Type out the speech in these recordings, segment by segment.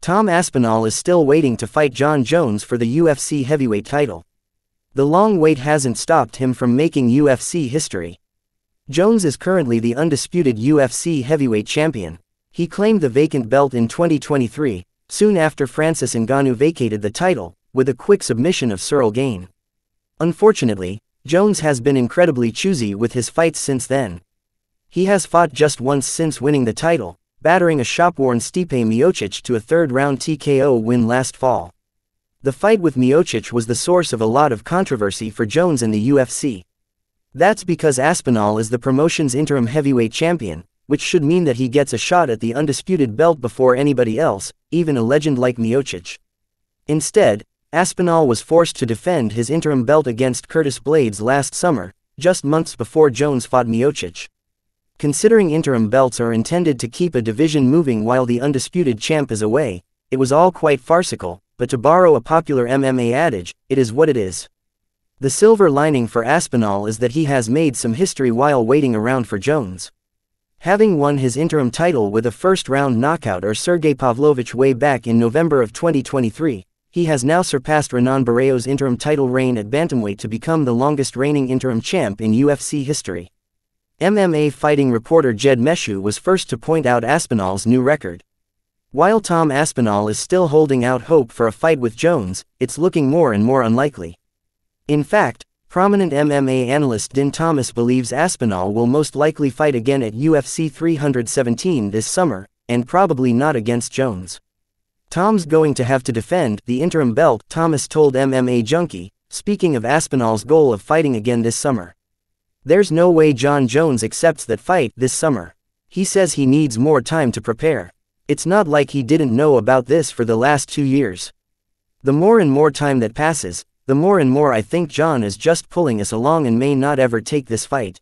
Tom Aspinall is still waiting to fight Jon Jones for the UFC heavyweight title. The long wait hasn't stopped him from making UFC history. Jones is currently the undisputed UFC heavyweight champion. He claimed the vacant belt in 2023, soon after Francis Ngannou vacated the title, with a quick submission of Ciryl Gane. Unfortunately, Jones has been incredibly choosy with his fights since then. He has fought just once since winning the title, battering a shopworn Stipe Miocic to a third-round TKO win last fall. The fight with Miocic was the source of a lot of controversy for Jones and the UFC. That's because Aspinall is the promotion's interim heavyweight champion, which should mean that he gets a shot at the undisputed belt before anybody else, even a legend like Miocic. Instead, Aspinall was forced to defend his interim belt against Curtis Blaydes last summer, just months before Jones fought Miocic. Considering interim belts are intended to keep a division moving while the undisputed champ is away, it was all quite farcical, but to borrow a popular MMA adage, it is what it is. The silver lining for Aspinall is that he has made some history while waiting around for Jones. Having won his interim title with a first-round knockout over Sergey Pavlovich way back in November of 2023, he has now surpassed Renan Barreault's interim title reign at bantamweight to become the longest reigning interim champ in UFC history. MMA fighting reporter Jed Meshew was first to point out Aspinall's new record. While Tom Aspinall is still holding out hope for a fight with Jones, it's looking more and more unlikely. In fact, prominent MMA analyst Din Thomas believes Aspinall will most likely fight again at UFC 317 this summer, and probably not against Jones. Tom's going to have to defend the interim belt, Thomas told MMA Junkie, speaking of Aspinall's goal of fighting again this summer. There's no way Jon Jones accepts that fight this summer. He says he needs more time to prepare. It's not like he didn't know about this for the last 2 years. The more and more time that passes, the more and more I think Jon is just pulling us along and may not ever take this fight.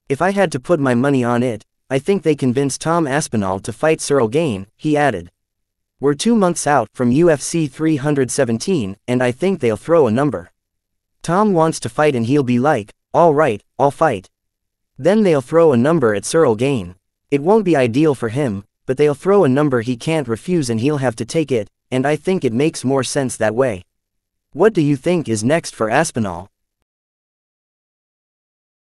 If I had to put my money on it, I think they convinced Tom Aspinall to fight Ciryl Gane, he added. We're 2 months out from UFC 317, and I think they'll throw a number. Tom wants to fight and he'll be like, all right, I'll fight. Then they'll throw a number at Ciryl Gane. It won't be ideal for him, but they'll throw a number he can't refuse and he'll have to take it, and I think it makes more sense that way. What do you think is next for Aspinall?